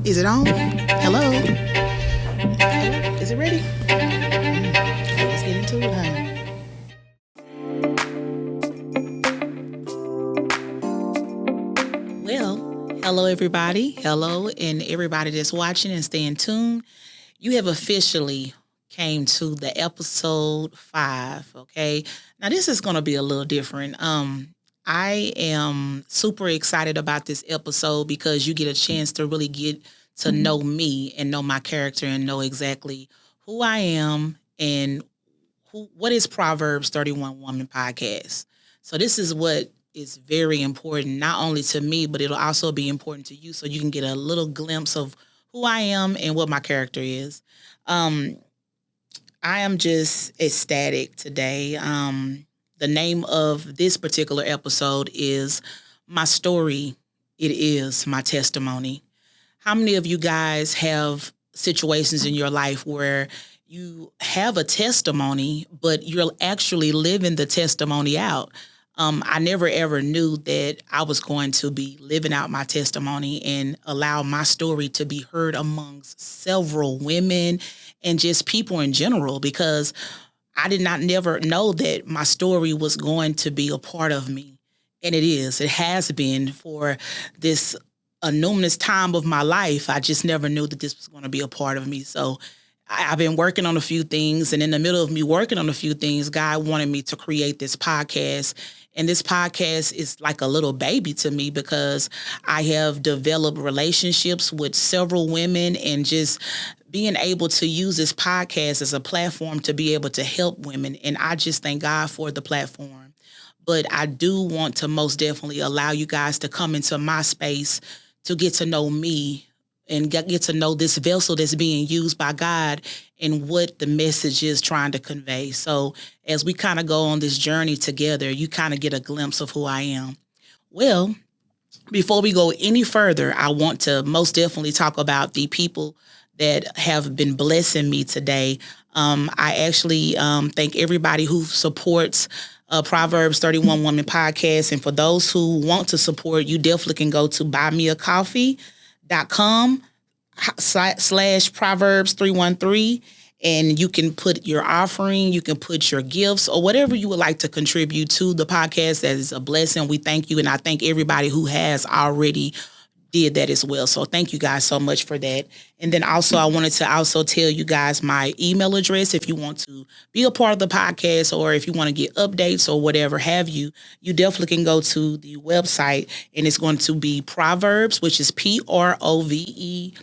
Is it on? Hello? Hello? Is it ready? Okay, let's get into it, huh? Well, hello everybody. Hello and everybody that's watching and staying tuned. You have officially came to the episode 5, okay? Now this is going to be a little different. I am super excited about this episode because you get a chance to really get to know me and know my character and know exactly who I am and what is Proverbs 31 Woman podcast. So this is what is very important, not only to me, but it'll also be important to you so you can get a little glimpse of who I am and what my character is. Um, I am just ecstatic today. The name of this particular episode is My Story. It is my testimony. How many of you guys have situations in your life where you have a testimony, but you're actually living the testimony out? I never ever knew that I was going to be living out my testimony and allow my story to be heard amongst several women and just people in general, because I did not never know that my story was going to be a part of me. And it is. It has been for this enormous time of my life. I just never knew that this was going to be a part of me. So I've been working on a few things. And in the middle of me working on a few things, God wanted me to create this podcast. And this podcast is like a little baby to me because I have developed relationships with several women, and just being able to use this podcast as a platform to be able to help women. And I just thank God for the platform. But I do want to most definitely allow you guys to come into my space to get to know me and get to know this vessel that's being used by God and what the message is trying to convey. So as we kind of go on this journey together, you kind of get a glimpse of who I am. Well, before we go any further, I want to most definitely talk about the people that have been blessing me today. I actually thank everybody who supports Proverbs 31 Woman podcast. And for those who want to support, you definitely can go to buymeacoffee.com/Proverbs 313. And you can put your offering, you can put your gifts, or whatever you would like to contribute to the podcast. That is a blessing. We thank you. And I thank everybody who has already did that as well. So thank you guys so much for that. And then also I wanted to also tell you guys my email address. If you want to be a part of the podcast, or if you want to get updates or whatever have you, you definitely can go to the website, and it's going to be Proverbs, which is PROVERBS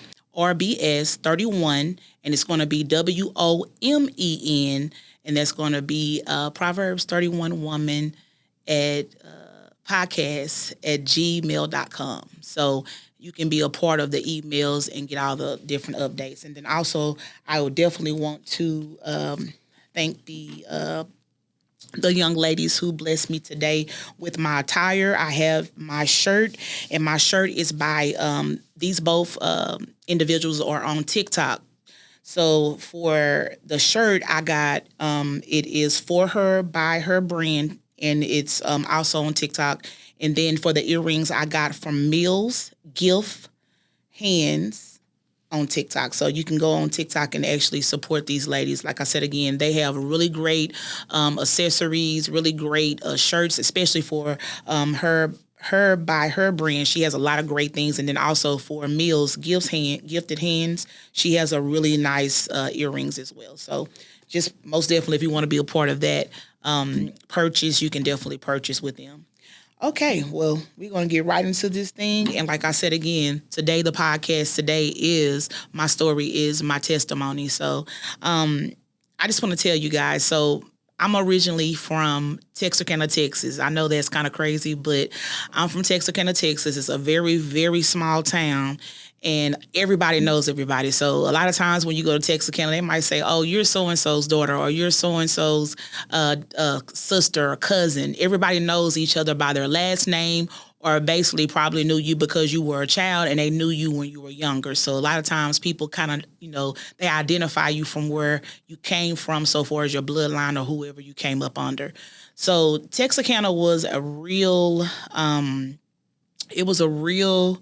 31, and it's going to be WOMEN, and that's going to be Proverbs 31 Woman at podcast at gmail.com. So you can be a part of the emails and get all the different updates. And then also, I would definitely want to thank the young ladies who blessed me today with my attire. I have my shirt, and my shirt is by these both individuals are on TikTok. So for the shirt, I got it is For Her by Her brand, and it's also on TikTok. And then for the earrings, I got from Mills Gift Hands on TikTok. So you can go on TikTok and actually support these ladies. Like I said again, they have really great accessories, really great shirts, especially for her by her brand. She has a lot of great things. And then also for Mills Gifted Hands, she has a really nice earrings as well. So just most definitely, if you want to be a part of that purchase, you can definitely purchase with them. Okay, well, we're going to get right into this thing. And like I said again, today, the podcast today is My Story is My Testimony. So I just want to tell you guys, so I'm originally from Texarkana, Texas. I know that's kind of crazy, but I'm from Texarkana, Texas. It's a very, very small town, and everybody knows everybody. So a lot of times when you go to Texarkana, they might say, oh, you're so-and-so's daughter, or you're so-and-so's sister or cousin. Everybody knows each other by their last name, or basically probably knew you because you were a child and they knew you when you were younger. So a lot of times people kind of, they identify you from where you came from so far as your bloodline or whoever you came up under. So Texarkana was it was a real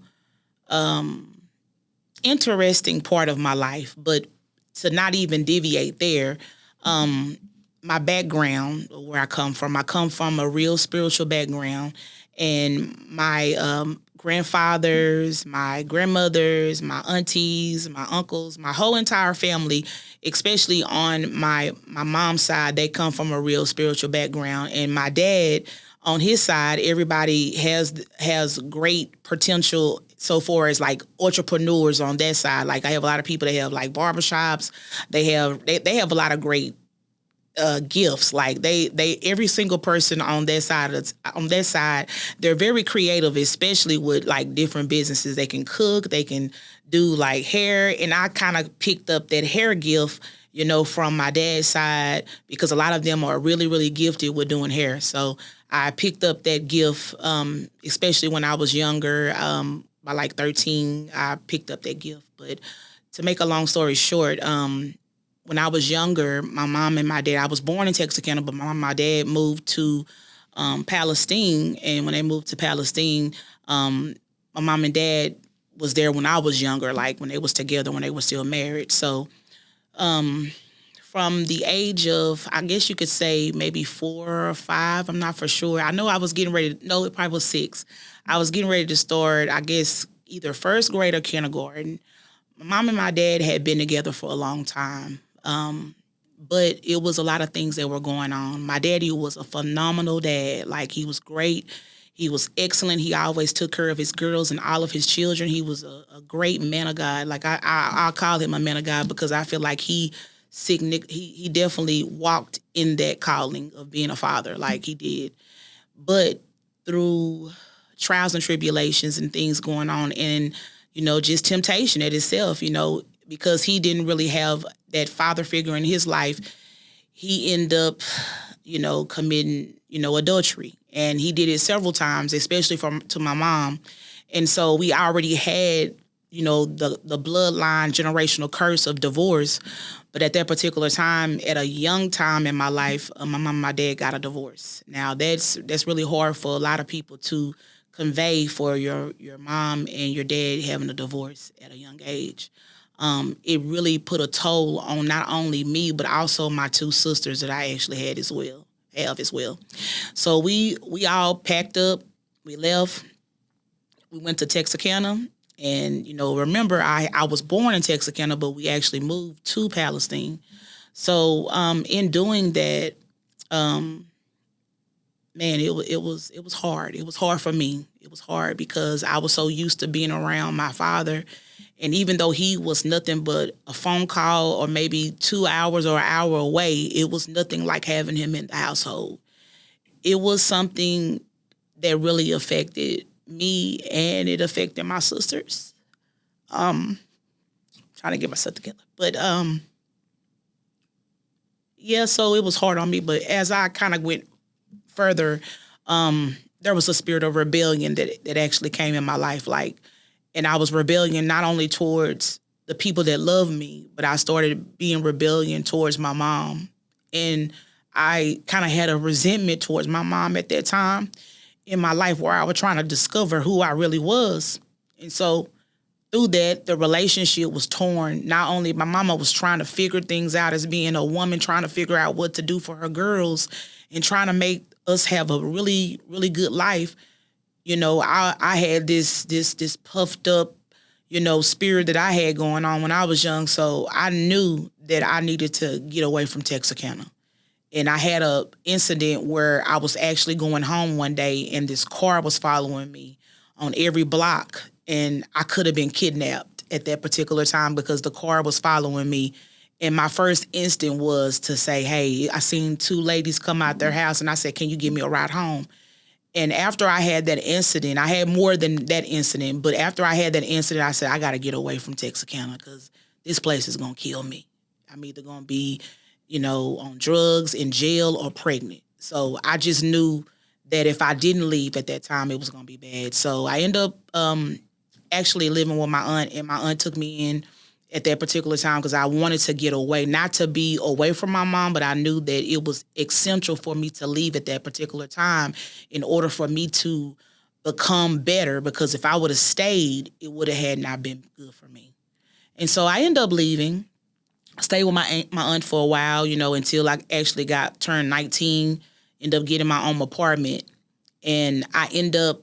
interesting part of my life. But to not even deviate there, my background, where I come from a real spiritual background, and my grandfathers, my grandmothers, my aunties, my uncles, my whole entire family, especially on my mom's side, they come from a real spiritual background. And my dad, on his side, everybody has great potential so far as like entrepreneurs on that side. Like I have a lot of people that have like barbershops. They have a lot of great gifts. Like they every single person on that side, they're very creative, especially with like different businesses. They can cook, they can do like hair, and I kind of picked up that hair gift, from my dad's side, because a lot of them are really, really gifted with doing hair. So I picked up that gift, especially when I was younger. By like 13, I picked up that gift. But to make a long story short, when I was younger, my mom and my dad, I was born in Texarkana, but my dad moved to Palestine. And when they moved to Palestine, my mom and dad was there when I was younger, like when they was together, when they were still married. So from the age of, I guess you could say maybe 4 or 5, I'm not for sure. I know I was getting ready, no, it probably was 6. I was getting ready to start, I guess, either first grade or kindergarten. My mom and my dad had been together for a long time. But it was a lot of things that were going on. My daddy was a phenomenal dad. Like, he was great. He was excellent. He always took care of his girls and all of his children. He was a great man of God. Like, I'll call him a man of God because I feel like he definitely walked in that calling of being a father, like he did. But through trials and tribulations and things going on, and just temptation at itself, because he didn't really have that father figure in his life, he ended up, committing, adultery. And he did it several times, especially to my mom. And so we already had, the bloodline generational curse of divorce. But at that particular time, at a young time in my life, my mom and my dad got a divorce. Now, that's really hard for a lot of people to convey, for your mom and your dad having a divorce at a young age. It really put a toll on not only me, but also my 2 sisters that I actually have as well. So we all packed up, we left, we went to Texarkana, and, remember, I was born in Texarkana, but we actually moved to Palestine. So in doing that, man, it was hard. It was hard for me. It was hard because I was so used to being around my father. And even though he was nothing but a phone call or maybe 2 hours or an hour away, it was nothing like having him in the household. It was something that really affected me, and it affected my sisters. Trying to get myself together. But yeah, so it was hard on me. But as I kind of went further, there was a spirit of rebellion that actually came in my life. And I was rebellion not only towards the people that love me, but I started being rebellion towards my mom. And I kind of had a resentment towards my mom at that time in my life, where I was trying to discover who I really was. And so through that, the relationship was torn. Not only my mama was trying to figure things out as being a woman, trying to figure out what to do for her girls and trying to make us have a really, really good life. I had this puffed up, spirit that I had going on when I was young. So I knew that I needed to get away from Texarkana. And I had a incident where I was actually going home one day, and this car was following me on every block. And I could have been kidnapped at that particular time because the car was following me. And my first instinct was to say, hey, I seen 2 ladies come out their house, and I said, can you give me a ride home? And after I had that incident, I had more than that incident, but after I had that incident, I said, I got to get away from Texarkana because this place is going to kill me. I'm either going to be, on drugs, in jail, or pregnant. So I just knew that if I didn't leave at that time, it was going to be bad. So I ended up actually living with my aunt, and my aunt took me in at that particular time because I wanted to get away, not to be away from my mom, but I knew that it was essential for me to leave at that particular time in order for me to become better, because if I would have stayed, it would have had not been good for me. And so I ended up leaving, stayed with my aunt for a while, until I actually turned 19, ended up getting my own apartment. And I end up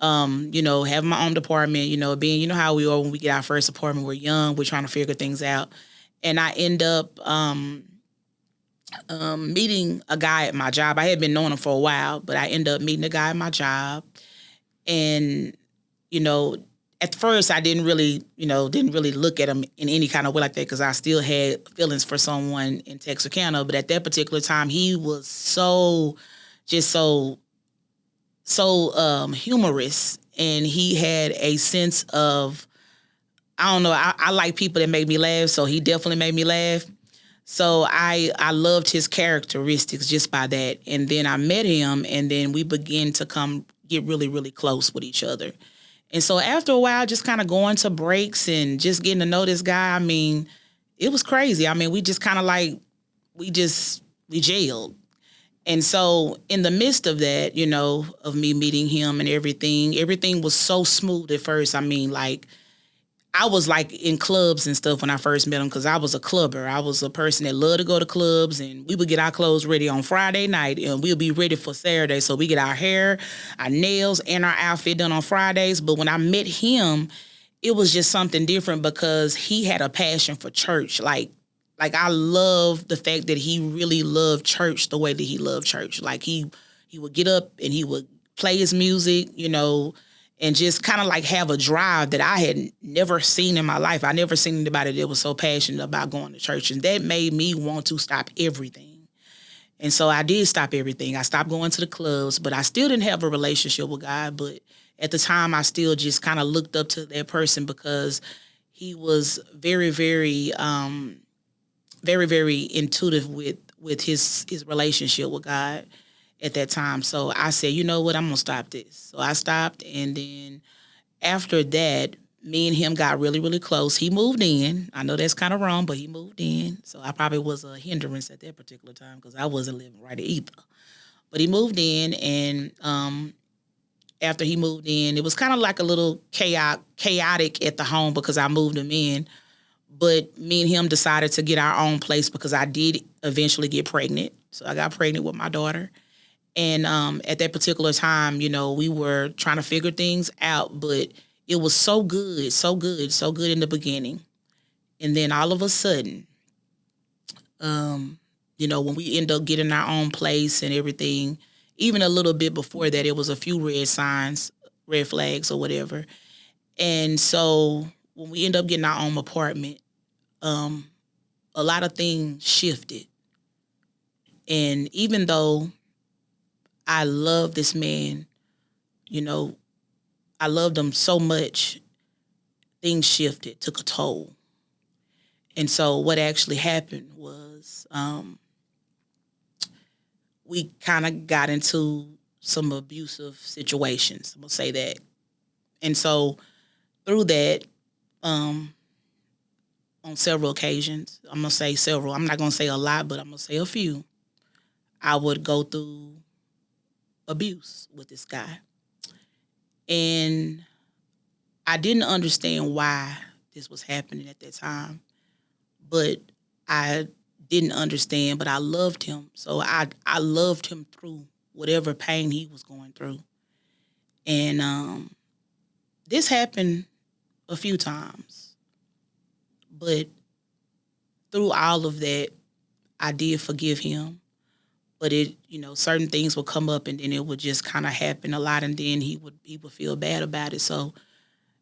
having my own apartment, being, how we are when we get our first apartment, we're young, we're trying to figure things out. And I end up meeting a guy at my job. I had been knowing him for a while, but I end up meeting a guy at my job. And, at first I didn't really look at him in any kind of way like that because I still had feelings for someone in Texarkana. But at that particular time, he was so humorous, and he had a sense of, I don't know, I like people that make me laugh, so he definitely made me laugh. So I loved his characteristics just by that. And then I met him, and then we began to get really, really close with each other. And so after a while, just kind of going to breaks and just getting to know this guy, it was crazy. We just kind of we jailed. And so in the midst of that, of me meeting him and everything was so smooth at first. I was in clubs and stuff when I first met him because I was a clubber. I was a person that loved to go to clubs, and we would get our clothes ready on Friday night and we'll be ready for Saturday. So we get our hair, our nails, and our outfit done on Fridays. But when I met him, it was just something different because he had a passion for church. I love the fact that he really loved church the way that he loved church. He would get up and he would play his music, and just kind of have a drive that I had never seen in my life. I never seen anybody that was so passionate about going to church. And that made me want to stop everything. And so I did stop everything. I stopped going to the clubs, but I still didn't have a relationship with God. But at the time, I still just kind of looked up to that person because he was very, very, very, very intuitive with his relationship with God at that time. So I said, you know what, I'm going to stop this. So I stopped. And then after that, me and him got really, really close. He moved in. I know that's kind of wrong, but he moved in. So I probably was a hindrance at that particular time because I wasn't living right either. But he moved in, and after he moved in, it was kind of like a little chaotic at the home because I moved him in. But me and him decided to get our own place because I did eventually get pregnant. So I got pregnant with my daughter. And at that particular time, we were trying to figure things out, but it was so good in the beginning. And then all of a sudden, when we end up getting our own place and everything, even a little bit before that, it was a few red flags or whatever. And so when we end up getting our own apartment, a lot of things shifted. And even though I love this man, I loved him so much, things shifted, took a toll. And so what actually happened was we kind of got into some abusive situations. I'm going to say that. And so through that, on several occasions, I'm going to say several. I'm not going to say a lot, but I'm going to say a few. I would go through abuse with this guy. And I didn't understand why this was happening at that time. But I didn't understand, but I loved him. So I loved him through whatever pain he was going through. And this happened a few times. But through all of that, I did forgive him. But it, certain things would come up and then it would just kind of happen a lot, and then he would feel bad about it. So,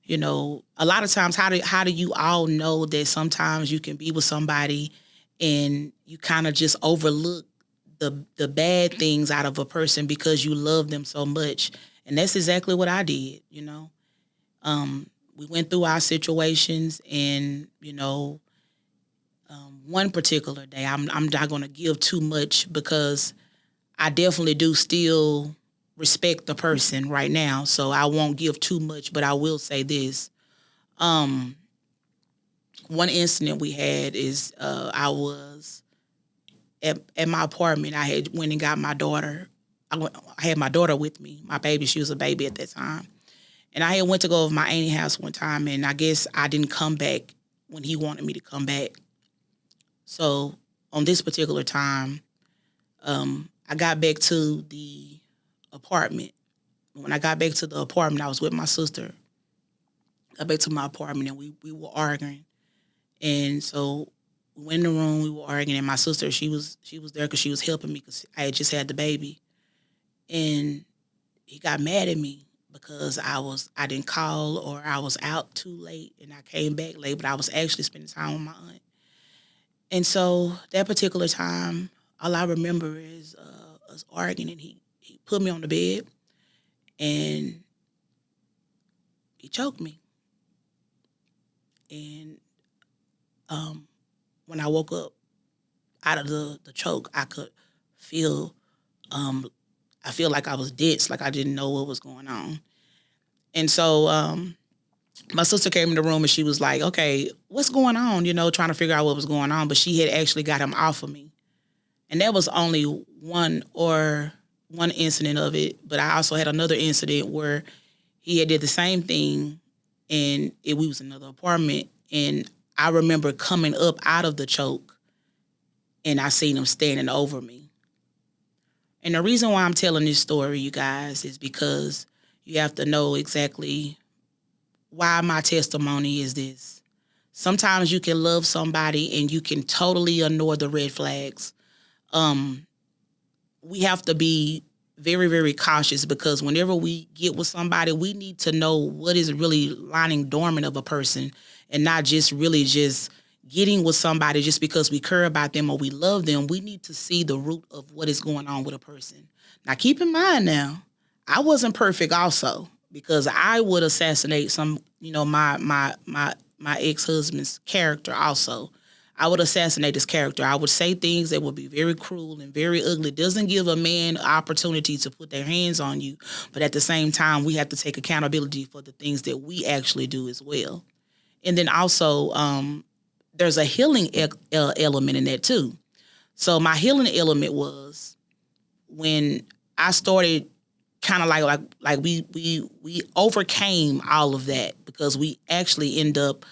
a lot of times, how do you all know that sometimes you can be with somebody and you kind of just overlook the bad things out of a person because you love them so much? And that's exactly what I did, We went through our situations, and, one particular day, I'm not going to give too much because I definitely do still respect the person right now, so I won't give too much, but I will say this. one incident we had is I was at my apartment. I had went and got my daughter. I had my daughter with me, my baby. She was a baby at that time. And I had went to go over my auntie house one time, and I guess I didn't come back when he wanted me to come back. So on this particular time, I got back to the apartment. When I got back to the apartment, I was with my sister. Got back to my apartment, and we were arguing. And so we went in the room, we were arguing, and my sister, she was there because she was helping me because I had just had the baby. And he got mad at me because I didn't call, or I was out too late and I came back late, but I was actually spending time with my aunt. And so that particular time, all I remember is us arguing, and he put me on the bed and he choked me. And when I woke up out of the choke, I could feel I feel like I was dense, like I didn't know what was going on. And so my sister came in the room and she was like, okay, what's going on? Trying to figure out what was going on. But she had actually got him off of me. And that was only one incident of it. But I also had another incident where he had did the same thing, and we was in another apartment. And I remember coming up out of the choke, and I seen him standing over me. And the reason why I'm telling this story, you guys, is because you have to know exactly why my testimony is this. Sometimes you can love somebody and you can totally ignore the red flags. We have to be very, very cautious, because whenever we get with somebody, we need to know what is really lying dormant of a person, and not just really just getting with somebody just because we care about them or we love them. We need to see the root of what is going on with a person. Now, keep in mind now, I wasn't perfect also, because I would assassinate my ex-husband's character also. I would assassinate his character. I would say things that would be very cruel and very ugly. It doesn't give a man an opportunity to put their hands on you, but at the same time, we have to take accountability for the things that we actually do as well. And then also, there's a healing element in that too. So my healing element was when I started kind of like we overcame all of that, because we actually end up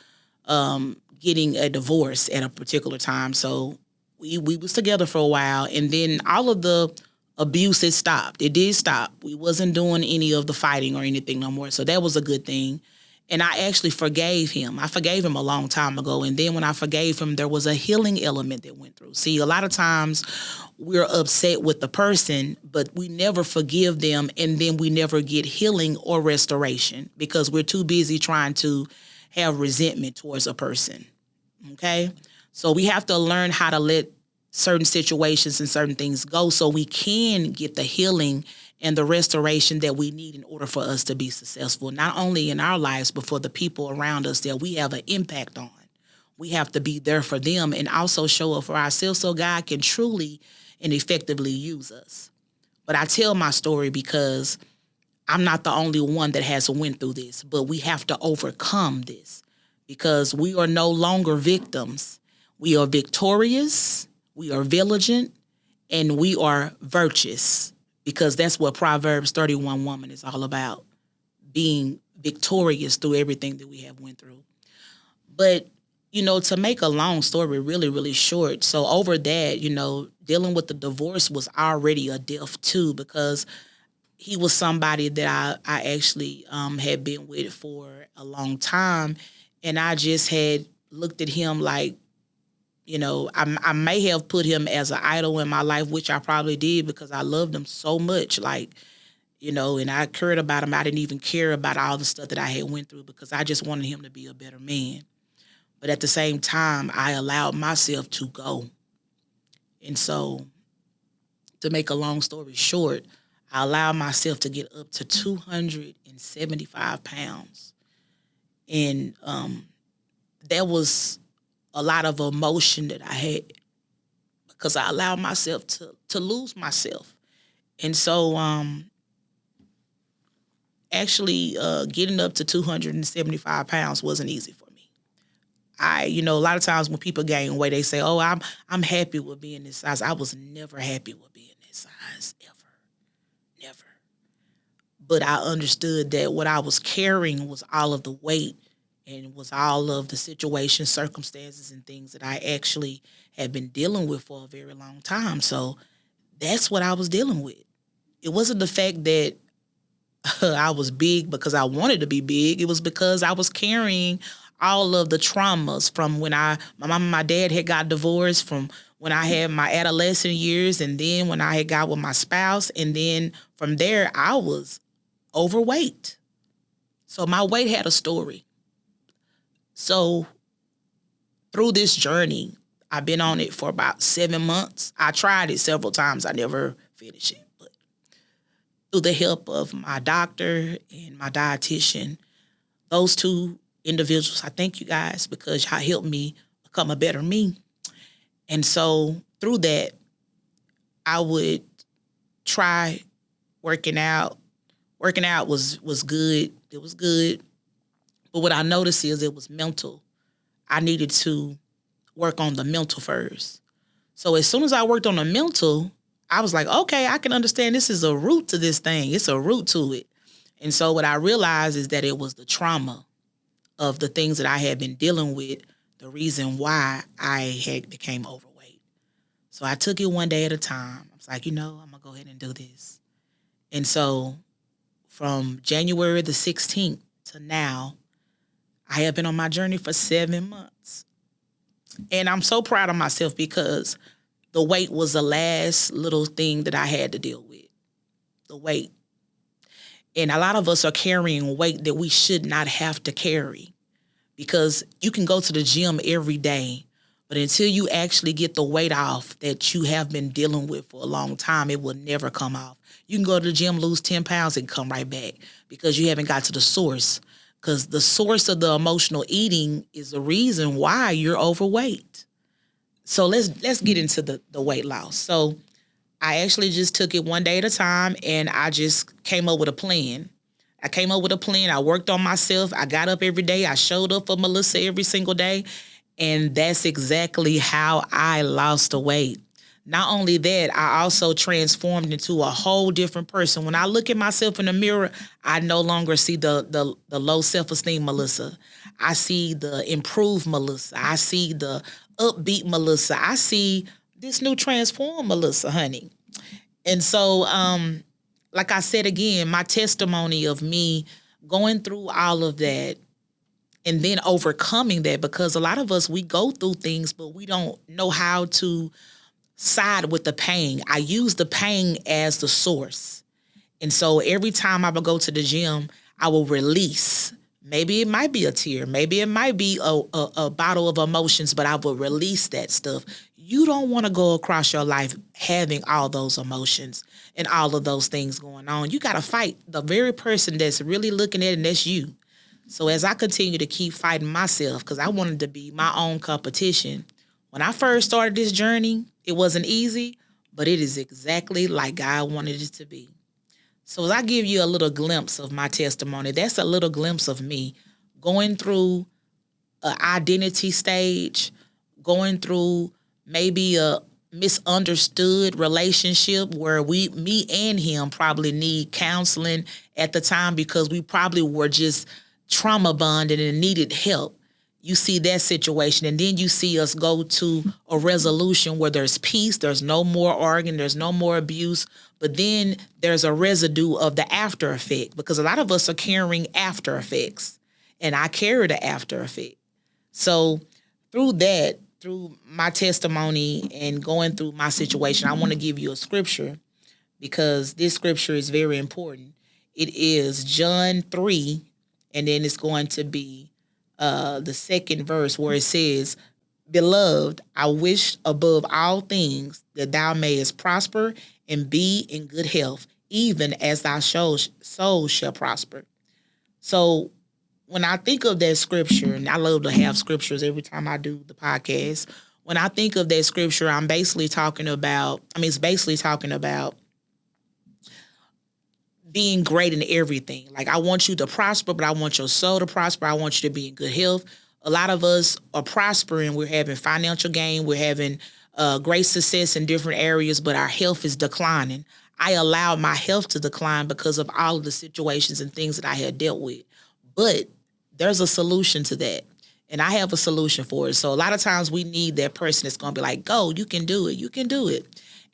getting a divorce at a particular time. So we was together for a while, and then all of the abuse, it stopped. It did stop. We wasn't doing any of the fighting or anything no more. So that was a good thing. And I actually forgave him. I forgave him a long time ago. And then when I forgave him, there was a healing element that went through. See, a lot of times we're upset with the person, but we never forgive them. And then we never get healing or restoration because we're too busy trying to have resentment towards a person. Okay? So we have to learn how to let certain situations and certain things go so we can get the healing and the restoration that we need in order for us to be successful, not only in our lives, but for the people around us that we have an impact on. We have to be there for them and also show up for ourselves so God can truly and effectively use us. But I tell my story because I'm not the only one that has went through this, but we have to overcome this because we are no longer victims. We are victorious, we are vigilant, and we are virtuous. Because that's what Proverbs 31 woman is all about, being victorious through everything that we have went through. But, to make a long story really, really short, so over that, dealing with the divorce was already a death too, because he was somebody that I actually had been with for a long time, and I just had looked at him like, I may have put him as an idol in my life, which I probably did because I loved him so much, and I cared about him. I didn't even care about all the stuff that I had went through because I just wanted him to be a better man. But at the same time, I allowed myself to go. And so, to make a long story short, I allowed myself to get up to 275 pounds. And that was a lot of emotion that I had because I allowed myself to lose myself. And so actually getting up to 275 pounds wasn't easy for me. a lot of times when people gain weight, they say, "Oh, I'm happy with being this size." I was never happy with being that size, ever, never. But I understood that what I was carrying was all of the weight and was all of the situations, circumstances, and things that I actually had been dealing with for a very long time. So that's what I was dealing with. It wasn't the fact that I was big because I wanted to be big. It was because I was carrying all of the traumas from when my mom and my dad had got divorced, from when I had my adolescent years, and then when I had got with my spouse, and then from there I was overweight. So my weight had a story. So through this journey, I've been on it for about 7 months. I tried it several times. I never finished it. But through the help of my doctor and my dietitian, those two individuals, I thank you guys because y'all helped me become a better me. And so through that, I would try working out. Working out was good. It was good. But what I noticed is it was mental. I needed to work on the mental first. So as soon as I worked on the mental, I was like, okay, I can understand this is a root to this thing. It's a root to it. And so what I realized is that it was the trauma of the things that I had been dealing with, the reason why I had became overweight. So I took it one day at a time. I was like, I'm going to go ahead and do this. And so from January the 16th to now, I have been on my journey for 7 months. And I'm so proud of myself because the weight was the last little thing that I had to deal with, the weight. And a lot of us are carrying weight that we should not have to carry, because you can go to the gym every day, but until you actually get the weight off that you have been dealing with for a long time, it will never come off. You can go to the gym, lose 10 pounds, and come right back because you haven't got to the source. Because the source of the emotional eating is the reason why you're overweight. So let's get into the weight loss. So I actually just took it one day at a time, and I just came up with a plan. I worked on myself. I got up every day. I showed up for Melissa every single day. And that's exactly how I lost the weight. Not only that, I also transformed into a whole different person. When I look at myself in the mirror, I no longer see the low self-esteem Melissa. I see the improved Melissa. I see the upbeat Melissa. I see this new transformed Melissa, honey. And so, like I said again, my testimony of me going through all of that and then overcoming that, because a lot of us, we go through things, but we don't know how to side with the pain. I use the pain as the source. And so every time I would go to the gym, I will release. Maybe it might be a tear. Maybe it might be a bottle of emotions, but I will release that stuff. You don't want to go across your life having all those emotions and all of those things going on. You got to fight the very person that's really looking at it, and that's you. So as I continue to keep fighting myself, because I wanted to be my own competition, when I first started this journey, it wasn't easy, but it is exactly like God wanted it to be. So as I give you a little glimpse of my testimony, that's a little glimpse of me going through an identity stage, going through maybe a misunderstood relationship where me and him probably need counseling at the time because we probably were just trauma bonded and needed help. You see that situation, and then you see us go to a resolution where there's peace, there's no more arguing, there's no more abuse, but then there's a residue of the after effect, because a lot of us are carrying after effects, and I carry the after effect. So through that, through my testimony and going through my situation, I want to give you a scripture because this scripture is very important. It is John 3, and then it's going to be the second verse where it says, "Beloved, I wish above all things that thou mayest prosper and be in good health, even as thy soul shall prosper." So when I think of that scripture, and I love to have scriptures every time I do the podcast, when I think of that scripture, it's basically talking about being great in everything. Like, I want you to prosper, but I want your soul to prosper. I want you to be in good health. A lot of us are prospering. We're having financial gain. We're having great success in different areas, but our health is declining. I allowed my health to decline because of all of the situations and things that I had dealt with. But there's a solution to that. And I have a solution for it. So a lot of times we need that person that's going to be like, go, you can do it. You can do it.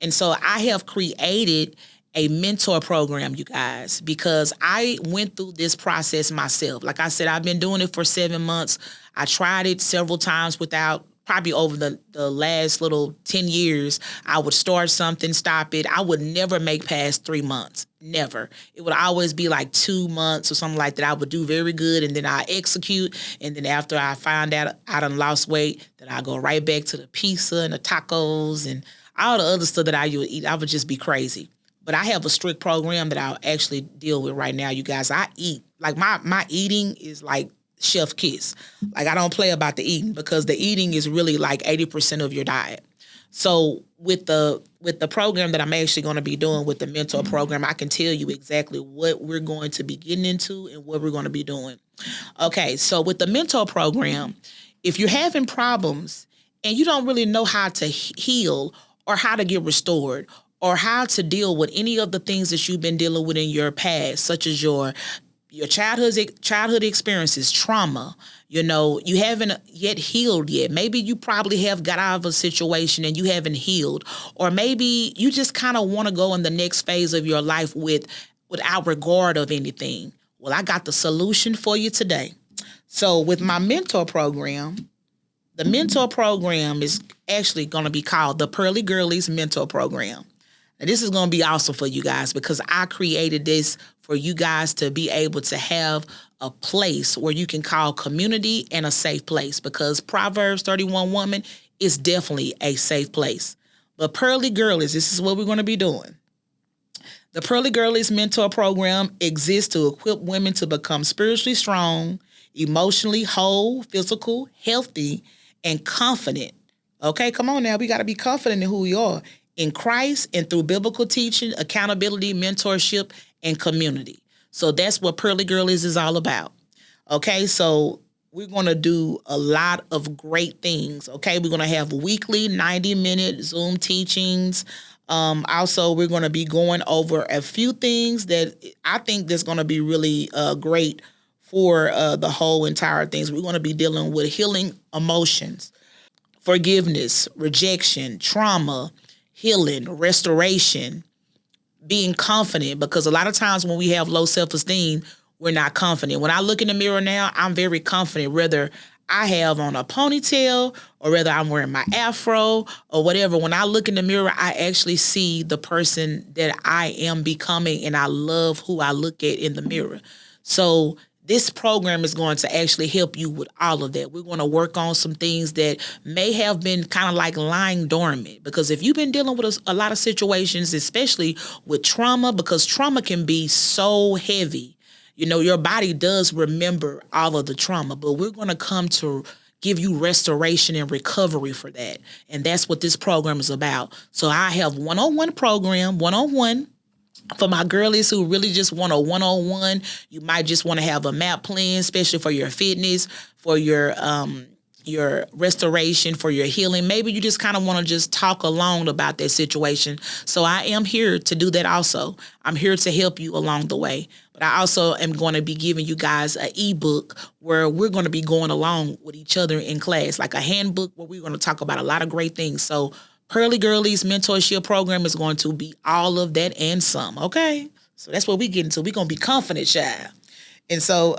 And so I have created a mentor program, you guys, because I went through this process myself. Like I said, I've been doing it for 7 months. I tried it several times without, probably over the last little 10 years, I would start something, stop it. I would never make past 3 months. Never. It would always be like 2 months or something like that. I would do very good, and then I execute. And then after I find out I done lost weight, then I go right back to the pizza and the tacos and all the other stuff that I would eat. I would just be crazy. But I have a strict program that I'll actually deal with right now, you guys. I eat. Like my eating is like chef kiss. Like I don't play about the eating, because the eating is really like 80% of your diet. So with the program that I'm actually going to be doing with the mentor program, I can tell you exactly what we're going to be getting into and what we're going to be doing. Okay, so with the mentor program, if you're having problems and you don't really know how to heal or how to get restored or how to deal with any of the things that you've been dealing with in your past, such as your childhood experiences, trauma, you haven't yet healed yet. Maybe you probably have got out of a situation and you haven't healed. Or maybe you just kind of want to go in the next phase of your life without regard of anything. Well, I got the solution for you today. So with my mentor program, the mentor program is actually going to be called the Pearly Girlies Mentor Program. And this is going to be awesome for you guys, because I created this for you guys to be able to have a place where you can call community and a safe place, because Proverbs 31 woman is definitely a safe place. But Pearly Girlies, this is what we're going to be doing. The Pearly Girlies Mentor Program exists to equip women to become spiritually strong, emotionally whole, physical, healthy, and confident. Okay, come on now. We got to be confident in who we are in Christ, and through biblical teaching, accountability, mentorship, and community. So that's what Pearly Girlies is all about. Okay, so we're going to do a lot of great things. Okay, we're going to have weekly 90-minute Zoom teachings. Also, we're going to be going over a few things that I think that's going to be really great for the whole entire things. We're going to be dealing with healing emotions, forgiveness, rejection, trauma, healing, restoration, being confident, because a lot of times when we have low self-esteem, we're not confident. When I look in the mirror now, I'm very confident, whether I have on a ponytail or whether I'm wearing my afro or whatever. When I look in the mirror, I actually see the person that I am becoming, and I love who I look at in the mirror. So this program is going to actually help you with all of that. We're going to work on some things that may have been kind of like lying dormant, because if you've been dealing with a lot of situations, especially with trauma, because trauma can be so heavy. Your body does remember all of the trauma, but we're going to come to give you restoration and recovery for that. And that's what this program is about. So I have one-on-one program, one-on-one, for my girlies who really just want a one-on-one. You might just want to have a map plan, especially for your fitness, for your restoration, for your healing. Maybe you just kind of want to just talk along about that situation. So I am here to do that also. I'm here to help you along the way. But I also am going to be giving you guys an ebook where we're going to be going along with each other in class, like a handbook where we're going to talk about a lot of great things. So Pearly Girlies Mentorship Program is going to be all of that and some, okay? So that's what we get into. We're going to be confident, child. And so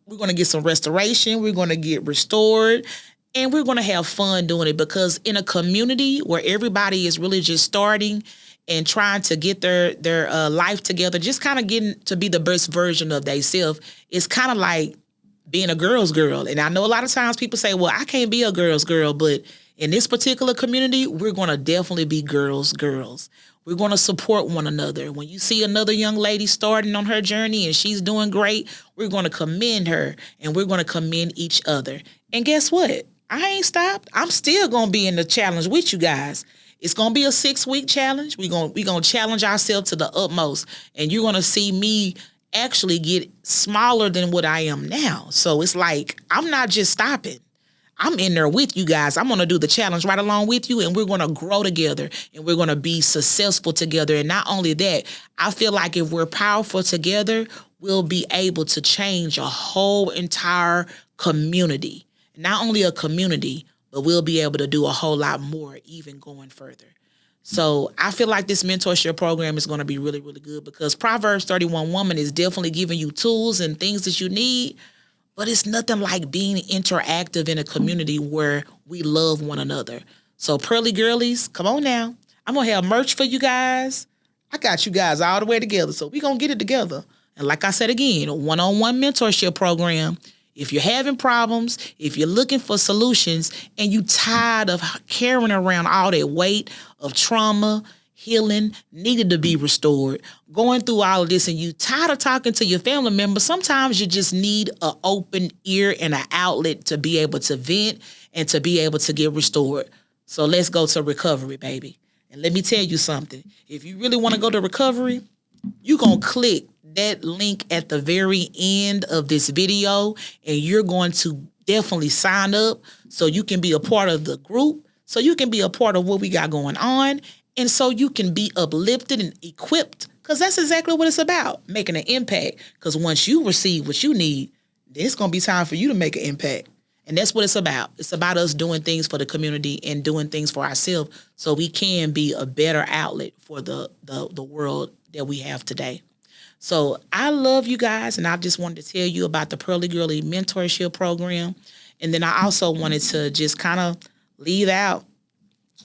we're going to get some restoration. We're going to get restored. And we're going to have fun doing it, because in a community where everybody is really just starting and trying to get their life together, just kind of getting to be the best version of themselves, it's kind of like being a girl's girl. And I know a lot of times people say, well, I can't be a girl's girl, but in this particular community, we're going to definitely be girls. We're going to support one another. When you see another young lady starting on her journey and she's doing great, we're going to commend her, and we're going to commend each other. And guess what? I ain't stopped. I'm still going to be in the challenge with you guys. It's going to be a 6-week challenge. We're going to challenge ourselves to the utmost. And you're going to see me actually get smaller than what I am now. So it's like, I'm not just stopping. I'm in there with you guys. I'm going to do the challenge right along with you, and we're going to grow together, and we're going to be successful together. And not only that, I feel like if we're powerful together, we'll be able to change a whole entire community. Not only a community, but we'll be able to do a whole lot more, even going further. So I feel like this mentorship program is going to be really, really good, because Proverbs 31 Woman is definitely giving you tools and things that you need. But it's nothing like being interactive in a community where we love one another. So Pearly Girlies, come on now. I'm going to have merch for you guys. I got you guys all the way together. So we're going to get it together. And like I said again, a one-on-one mentorship program. If you're having problems, if you're looking for solutions, and you tired of carrying around all that weight of trauma, healing, needed to be restored, going through all of this, and you tired of talking to your family members, sometimes you just need an open ear and an outlet to be able to vent and to be able to get restored. So let's go to recovery, baby. And let me tell you something. If you really want to go to recovery, you're going to click that link at the very end of this video, and you're going to definitely sign up so you can be a part of the group, so you can be a part of what we got going on, and so you can be uplifted and equipped, because that's exactly what it's about, making an impact. Because once you receive what you need, then it's going to be time for you to make an impact. And that's what it's about. It's about us doing things for the community and doing things for ourselves so we can be a better outlet for the world that we have today. So I love you guys, and I just wanted to tell you about the Pearly Girly Mentorship Program. And then I also wanted to just kind of leave out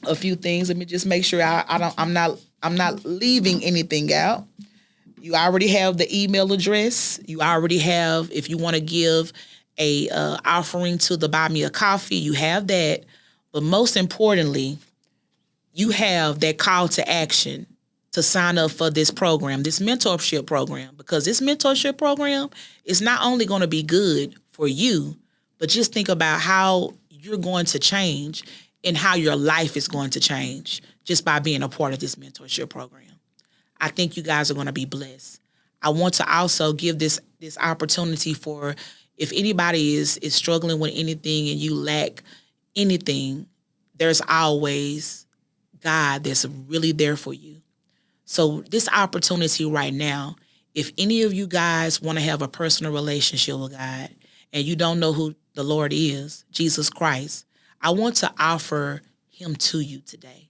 a few things. Let me just make sure I'm not leaving anything out. You already have the email address. You already have, if you want to give a offering to the Buy Me a Coffee, you have that. But most importantly, you have that call to action to sign up for this program, this mentorship program, because this mentorship program is not only going to be good for you, but just think about how you're going to change and how your life is going to change just by being a part of this mentorship program. I think you guys are going to be blessed. I want to also give this opportunity for, if anybody is struggling with anything and you lack anything, there's always God that's really there for you. So this opportunity right now, if any of you guys want to have a personal relationship with God and you don't know who the Lord is, Jesus Christ, I want to offer him to you today.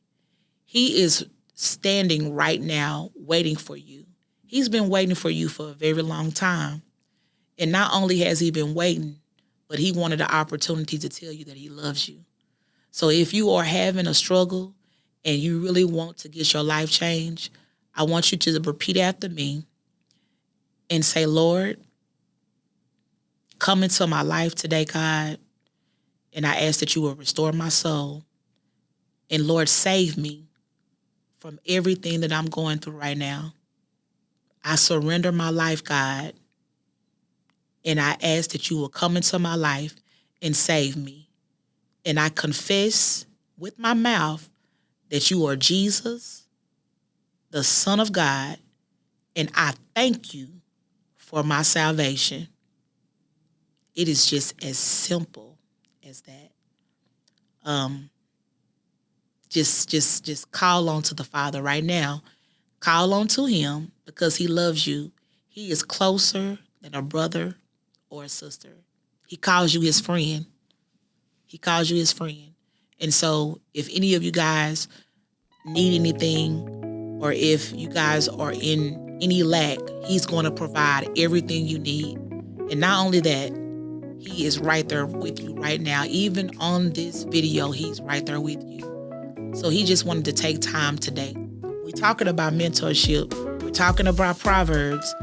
He is standing right now waiting for you. He's been waiting for you for a very long time. And not only has he been waiting, but he wanted the opportunity to tell you that he loves you. So if you are having a struggle and you really want to get your life changed, I want you to repeat after me and say, Lord, come into my life today, God, and I ask that you will restore my soul. And Lord, save me from everything that I'm going through right now. I surrender my life, God, and I ask that you will come into my life and save me. And I confess with my mouth that you are Jesus, the Son of God, and I thank you for my salvation. It is just as simple as that. Just call on to the Father right now. Call on to him because he loves you. He is closer than a brother or a sister. He calls you his friend. He calls you his friend. And so if any of you guys need anything, or if you guys are in any lack, he's going to provide everything you need. And not only that, he is right there with you right now. Even on this video, he's right there with you. So he just wanted to take time today. We're talking about mentorship. We're talking about Proverbs,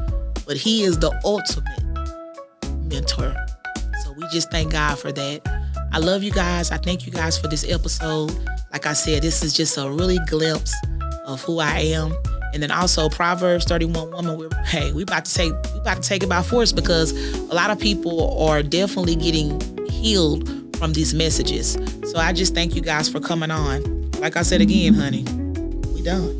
but he is the ultimate mentor. So we just thank God for that. I love you guys. I thank you guys for this episode. Like I said, this is just a really glimpse of who I am. And then also Proverbs 31 Woman, we about to take it by force, because a lot of people are definitely getting healed from these messages. So I just thank you guys for coming on. Like I said again, honey, we done.